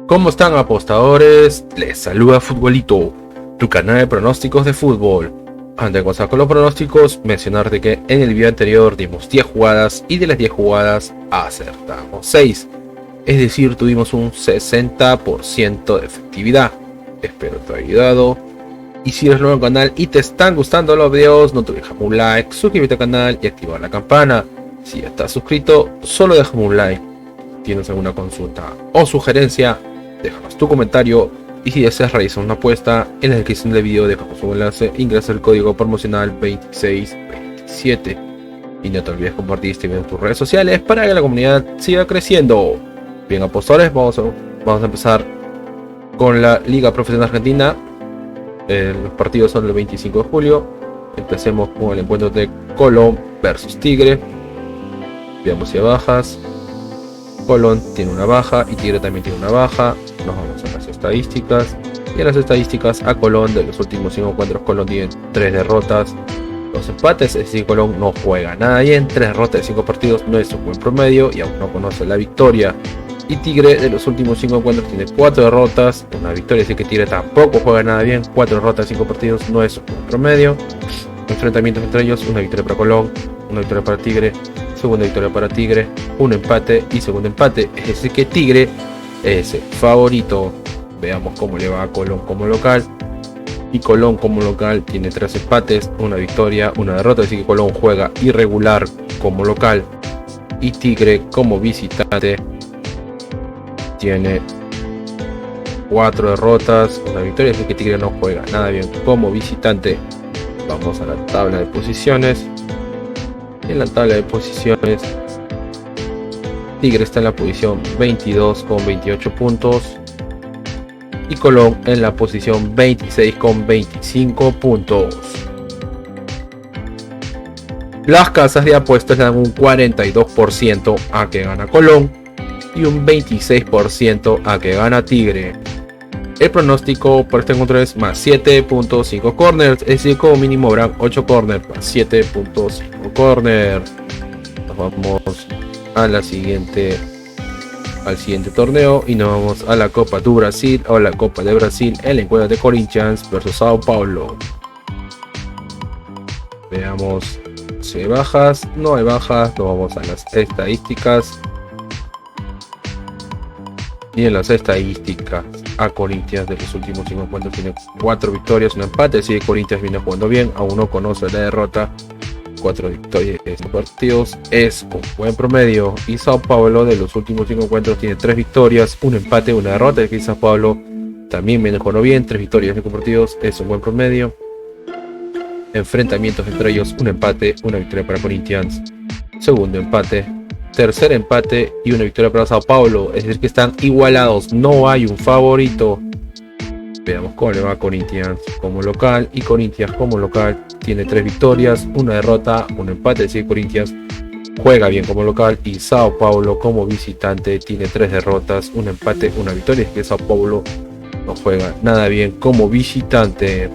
¿Cómo están, apostadores? Les saluda Futbolito, tu canal de pronósticos de fútbol. Antes de comenzar con los pronósticos, mencionarte que en el video anterior dimos 10 jugadas y de las 10 jugadas acertamos 6. Es decir, tuvimos un 60% de efectividad. Espero te haya ayudado. Y si eres nuevo en el canal y te están gustando los videos, no te olvides dejar un like, suscríbete al canal y activar la campana. Si ya estás suscrito, solo déjame un like. Si tienes alguna consulta o sugerencia, déjanos tu comentario, y si deseas realizar una apuesta, en la descripción del video dejamos un enlace, ingresa el código promocional 2627 y no te olvides compartir este video en tus redes sociales para que la comunidad siga creciendo. Bien, apostadores, vamos a empezar con la Liga Profesional Argentina. Los partidos son el 25 de julio. Empecemos con el encuentro de Colón versus Tigre. Veamos si hay bajas. Colón tiene una baja y Tigre también tiene una baja. Nos vamos a las estadísticas. Y en las estadísticas, a Colón, de los últimos 5 encuentros, Colón tiene 3 derrotas, 2 empates. Es decir, Colón no juega nada bien. 3 derrotas de 5 partidos no es un buen promedio y aún no conoce la victoria. Y Tigre, de los últimos 5 encuentros, tiene 4 derrotas, una victoria. Es decir, que Tigre tampoco juega nada bien. 4 derrotas de 5 partidos no es un buen promedio. Enfrentamientos entre ellos: una victoria para Colón, una victoria para Tigre, segunda victoria para Tigre, un empate y segundo empate. Es decir, que Tigre es el favorito. Veamos cómo le va a Colón como local. Y Colón como local tiene 3 empates, una victoria, una derrota. Es decir, que Colón juega irregular como local. Y Tigre como visitante tiene 4 derrotas, una victoria. Es decir, que Tigre no juega nada bien como visitante. Vamos a la tabla de posiciones. En la tabla de posiciones, Tigre está en la posición 22 con 28 puntos y Colón en la posición 26 con 25 puntos. Las casas de apuestas le dan un 42% a que gana Colón y un 26% a que gana Tigre. El pronóstico por este encuentro es más 7.5 corners, es decir, como mínimo habrán 8 corners más 7.5 corners. Nos vamos a la siguiente, al siguiente torneo y nos vamos a la Copa do Brasil o la Copa de Brasil, el encuentro de Corinthians versus Sao Paulo. Veamos si hay bajas. No hay bajas. Nos vamos a las estadísticas. Y en las estadísticas, a Corinthians, de los últimos 5 encuentros, tiene 4 victorias, un empate. Así que Corinthians viene jugando bien, aún no conoce la derrota. 4 victorias en 5 partidos es un buen promedio. Y Sao Paulo, de los últimos 5 encuentros, tiene 3 victorias, un empate, una derrota. Así que Sao Paulo también viene jugando bien, 3 victorias en 5 partidos es un buen promedio. Enfrentamientos entre ellos: un empate, una victoria para Corinthians, segundo empate, tercer empate y una victoria para Sao Paulo. Es decir, que están igualados, no hay un favorito. Veamos cómo le va a Corinthians como local. Y Corinthians como local tiene 3 victorias, una derrota, un empate. Es decir, Corinthians juega bien como local. Y Sao Paulo como visitante tiene 3 derrotas, un empate, una victoria. Es que Sao Paulo no juega nada bien como visitante.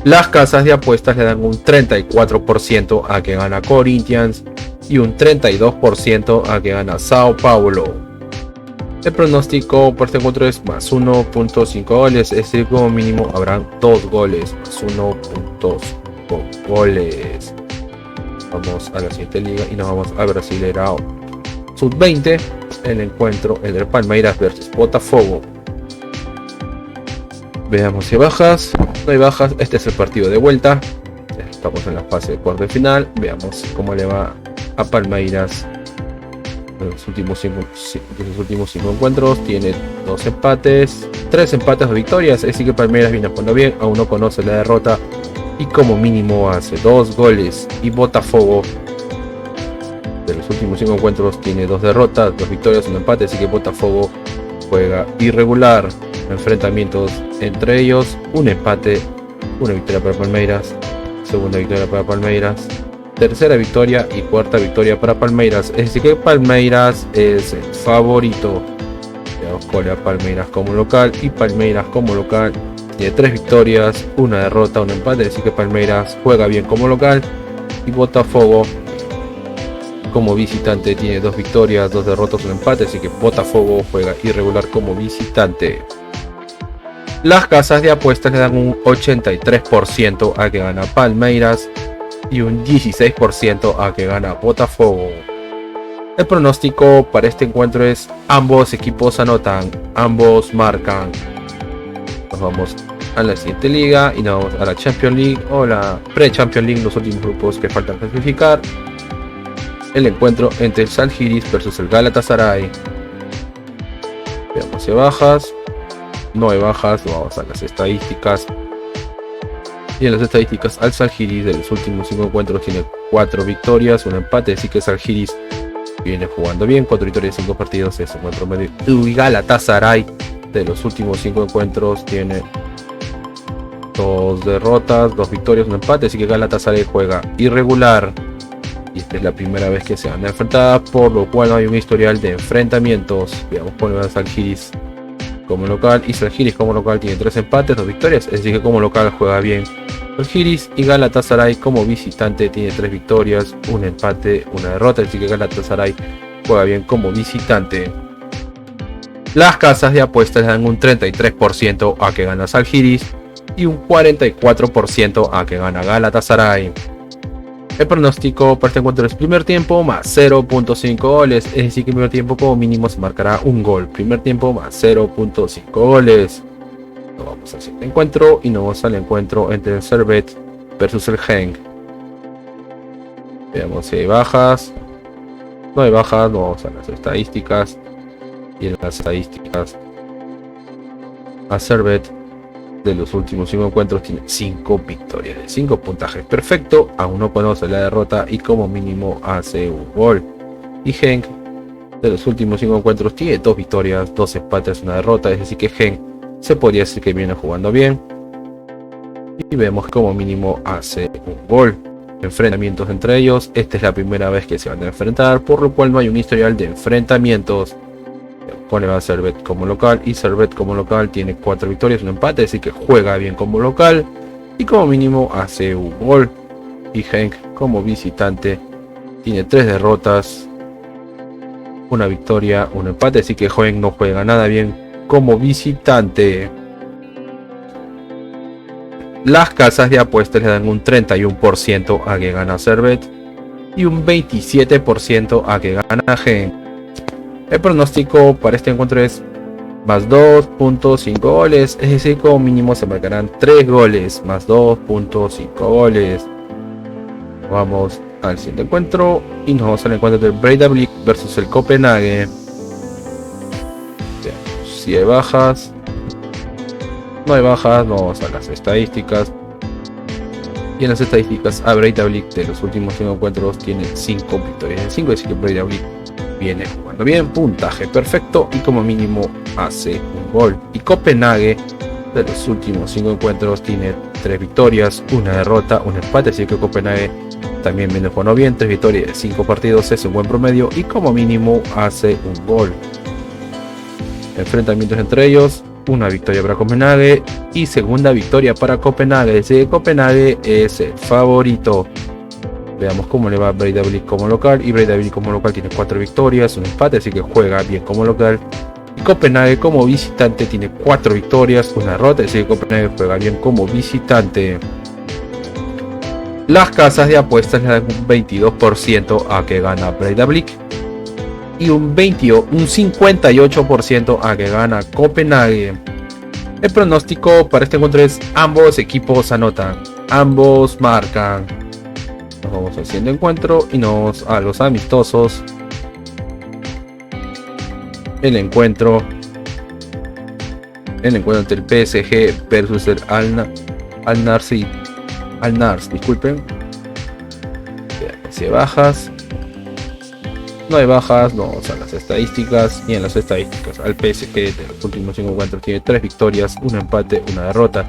Las casas de apuestas le dan un 34% a que gana Corinthians y un 32% a que gana Sao Paulo. El pronóstico por este encuentro es más 1.5 goles, es decir, como mínimo habrán 2 goles, más 1.5 goles. Vamos a la siguiente liga y nos vamos a Brasileirão Sub-20, el encuentro entre Palmeiras versus Botafogo. Veamos si hay bajas. No hay bajas. Este es el partido de vuelta. Estamos en la fase de cuarto de final. Veamos cómo le va a Palmeiras en los últimos 5 encuentros. Tiene 2 empates, 3 empates, 2 victorias. Es decir, que Palmeiras viene jugando bien, aún no conoce la derrota y como mínimo hace 2 goles. Y Botafogo, de los últimos 5 encuentros, tiene 2 derrotas, 2 victorias, 1 empate. Así que Botafogo juega irregular. Enfrentamientos entre ellos: un empate, una victoria para Palmeiras, segunda victoria para Palmeiras, tercera victoria y cuarta victoria para Palmeiras. Es decir, que Palmeiras es el favorito. Veamos cuál es Palmeiras como local. Y Palmeiras como local tiene 3 victorias, una derrota, un empate. Es decir, que Palmeiras juega bien como local. Y Botafogo como visitante tiene 2 victorias, 2 derrotas, un empate, así que Botafogo juega irregular como visitante. Las casas de apuestas le dan un 83% a que gana Palmeiras y un 16% a que gana Botafogo. El pronóstico para este encuentro es: ambos equipos anotan, ambos marcan. Nos vamos a la siguiente liga y nos vamos a la Champions League o la Pre-Champions League, los últimos grupos que faltan clasificar. El encuentro entre el Žalgiris versus el Galatasaray. Veamos si hay bajas. No hay bajas, vamos a las estadísticas. Y en las estadísticas, al Žalgiris de los últimos 5 encuentros tiene 4 victorias, un empate, así que el Žalgiris viene jugando bien, 4 victorias en 5 partidos, es un buen promedio. Y Galatasaray de los últimos 5 encuentros tiene 2 derrotas, 2 victorias, un empate, así que Galatasaray juega irregular. Y esta es la primera vez que se van a enfrentar, por lo cual no hay un historial de enfrentamientos. Veamos cómo va Žalgiris como local, y Žalgiris como local tiene 3 empates, 2 victorias, es decir que como local juega bien Žalgiris, y Galatasaray como visitante tiene 3 victorias, un empate, una derrota, es decir que Galatasaray juega bien como visitante. Las casas de apuestas le dan un 33% a que gana Žalgiris y un 44% a que gana Galatasaray. El pronóstico para este encuentro es primer tiempo más 0.5 goles, es decir que el primer tiempo como mínimo se marcará un gol. Primer tiempo más 0.5 goles. Nos vamos al siguiente encuentro y nos vamos al encuentro entre el Servette versus el Genk. Veamos si hay bajas. No hay bajas, nos vamos a las estadísticas. Y en las estadísticas, a Servette de los últimos 5 encuentros tiene 5 victorias, de 5 puntajes perfecto, aún no conoce la derrota y como mínimo hace un gol. Y Genk de los últimos 5 encuentros tiene 2 victorias, 2 empates, una derrota, es decir que Genk se podría decir que viene jugando bien. Y vemos que como mínimo hace un gol. Enfrentamientos entre ellos, esta es la primera vez que se van a enfrentar, por lo cual no hay un historial de enfrentamientos. Pone a Servette como local, y Servette como local tiene 4 victorias, un empate, así que juega bien como local y como mínimo hace un gol. Y Genk como visitante tiene 3 derrotas, una victoria, un empate, así que Genk no juega nada bien como visitante. Las casas de apuestas le dan un 31% a que gana Servette y un 27% a que gana Genk. El pronóstico para este encuentro es más 2.5 goles, es decir, como mínimo se marcarán 3 goles, más 2.5 goles. Vamos al siguiente encuentro y nos vamos al encuentro del Breidablik versus el Copenhague. Si hay bajas, no hay bajas, vamos a las estadísticas. Y en las estadísticas, a Breidablik de los últimos 5 encuentros tiene 5 victorias en 5, es decir que Breidablik viene jugando bien, puntaje perfecto y como mínimo hace un gol. Y Copenhague de los últimos 5 encuentros tiene 3 victorias, una derrota, un empate, así que Copenhague también viene jugando bien, 3 victorias de 5 partidos, es un buen promedio y como mínimo hace un gol. Enfrentamientos entre ellos, una victoria para Copenhague y segunda victoria para Copenhague, es decir, Copenhague es el favorito. Veamos cómo le va a Breidablik como local, y Breidablik como local tiene 4 victorias, un empate, así que juega bien como local. Y Copenhague como visitante tiene 4 victorias, una derrota, así que Copenhague juega bien como visitante. Las casas de apuestas le dan un 22% a que gana Breidablik y un 58% a que gana Copenhague. El pronóstico para este encuentro es: ambos equipos anotan, ambos marcan. Nos vamos al siguiente encuentro y nos a los amistosos. El encuentro entre el PSG versus el Al-Nars, disculpen. Si hay bajas, no hay bajas, vamos a las estadísticas. Y en las estadísticas, al PSG de los últimos 5 encuentros tiene 3 victorias, un empate, una derrota.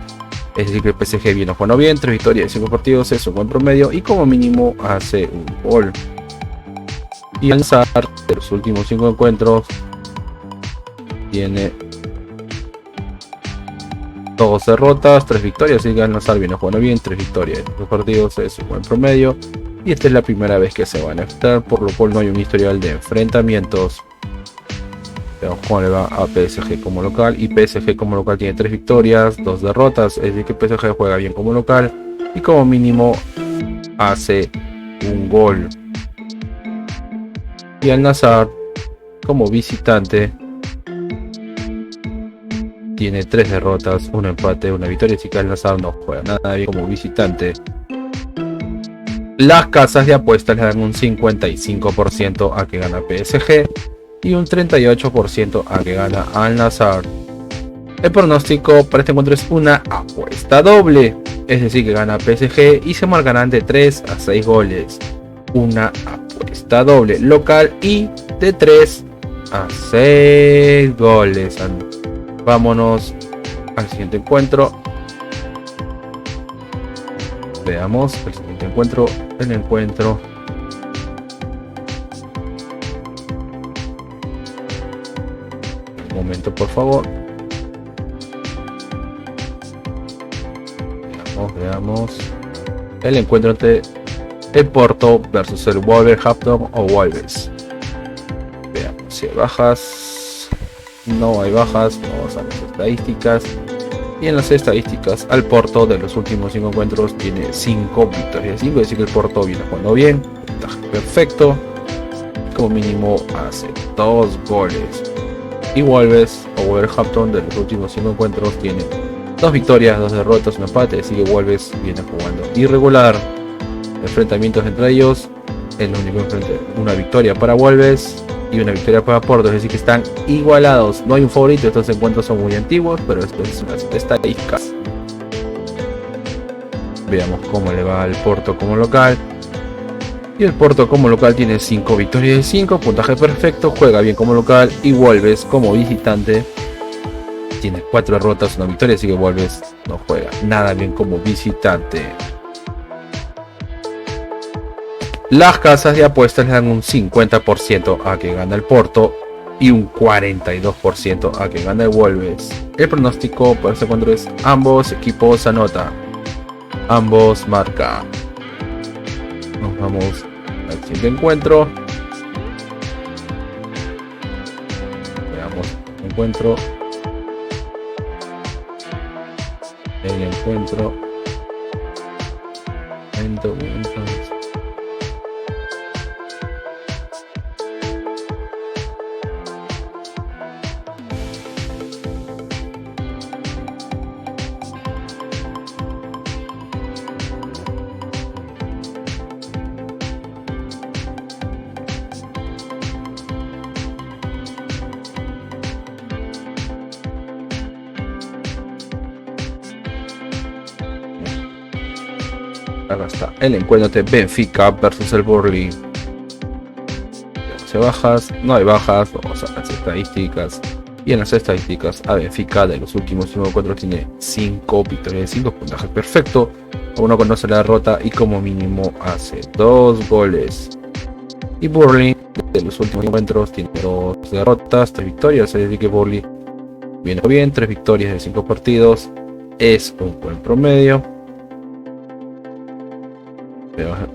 Es decir que el PSG viene jugando bien, 3 victorias de 5 partidos, es un buen promedio y como mínimo hace un gol. Y Al-Nassr de los últimos 5 encuentros tiene 2 derrotas, 3 victorias, así que Al-Nassr viene jugando bien, 3 victorias de 5 partidos, es un buen promedio. y esta es la primera vez que se van a enfrentar, por lo cual no hay un historial de enfrentamientos. Veamos cómo le va a PSG como local, y PSG como local tiene 3 victorias, 2 derrotas, es decir que PSG juega bien como local y como mínimo hace un gol. Y Al Nassr como visitante tiene 3 derrotas, un empate, una victoria, así que Al Nassr no juega nada bien como visitante. Las casas de apuestas le dan un 55% a que gana PSG y un 38% a que gana Al Nassr. El pronóstico para este encuentro es una apuesta doble, es decir que gana PSG y se marcarán de 3 a 6 goles. Una apuesta doble local y de 3 a 6 goles. Vámonos al siguiente encuentro. Veamos el siguiente encuentro. Un momento, por favor. Veamos. El encuentro entre el Porto versus el Wolverhampton o Wolves. Veamos si hay bajas. No hay bajas. Vamos a las estadísticas. Y en las estadísticas, al Porto de los últimos 5 encuentros tiene 5 victorias. 5, es decir que el Porto viene jugando bien. Puntaje perfecto. Como mínimo hace 2 goles. Y Wolves o Wolverhampton de los últimos 5 encuentros tiene 2 victorias, 2 derrotas, un empate. Así que Wolves viene jugando irregular. Enfrentamientos entre ellos. El único una victoria para Wolves y una victoria para Porto, es decir que están igualados. No hay un favorito, estos encuentros son muy antiguos, pero esto es unas estadísticas. Veamos cómo le va al Porto como local. Y el Porto como local tiene 5 victorias de 5, puntaje perfecto, juega bien como local. Y Wolves como visitante tiene 4 derrotas, una victoria, así que Wolves no juega nada bien como visitante. Las casas de apuestas le dan un 50% a que gana el Porto y un 42% a que gana el Wolves. El pronóstico para este encuentro es ambos equipos anotan, ambos marcan. Nos vamos al siguiente encuentro. Veamos el encuentro. Acá está el encuentro de Benfica versus el Burnley. Se bajas, no hay bajas, vamos a las estadísticas. Y en las estadísticas a Benfica de los últimos 5 encuentros tiene 5 victorias de 5, puntaje perfecto. Uno conoce la derrota y como mínimo hace 2 goles. Y Burnley de los últimos encuentros tiene 2 derrotas, 3 victorias, es decir que Burnley viene bien, 3 victorias de 5 partidos. Es un buen promedio.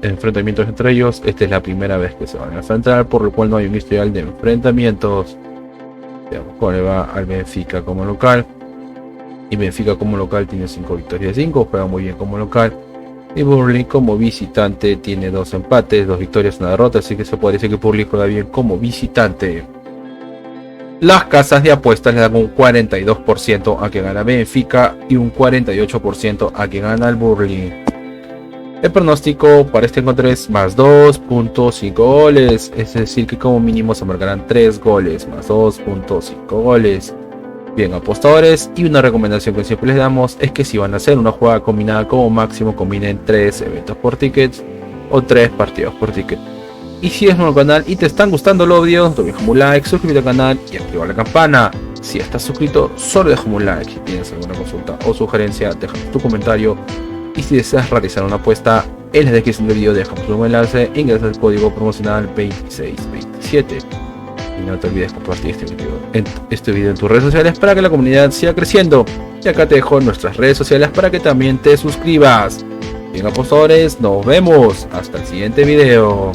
Enfrentamientos entre ellos, esta es la primera vez que se van a enfrentar, por lo cual no hay un historial de enfrentamientos. Veamos cómo le va al Benfica como local. Y Benfica como local tiene 5 victorias de 5, juega muy bien como local. Y Burnley como visitante tiene 2 empates, 2 victorias, una derrota, así que se puede decir que Burnley juega bien como visitante. Las casas de apuestas le dan un 42% a que gana Benfica y un 48% a que gana el Burnley. El pronóstico para este encuentro es más 2.5 goles, es decir que como mínimo se marcarán 3 goles, más 2.5 goles. Bien, apostadores, y una recomendación que siempre les damos es que si van a hacer una jugada combinada, como máximo combinen 3 eventos por tickets o 3 partidos por ticket. Y si es nuevo al canal y te están gustando los videos, déjame un like, suscríbete al canal y activa la campana. Si estás suscrito, solo déjame un like. Si tienes alguna consulta o sugerencia, déjame tu comentario. Y si deseas realizar una apuesta, en la descripción del video dejamos un enlace e ingresa el código promocional 2627. Y no te olvides compartir este video en tus redes sociales para que la comunidad siga creciendo. Y acá te dejo nuestras redes sociales para que también te suscribas. Bien, apostadores, nos vemos hasta el siguiente video.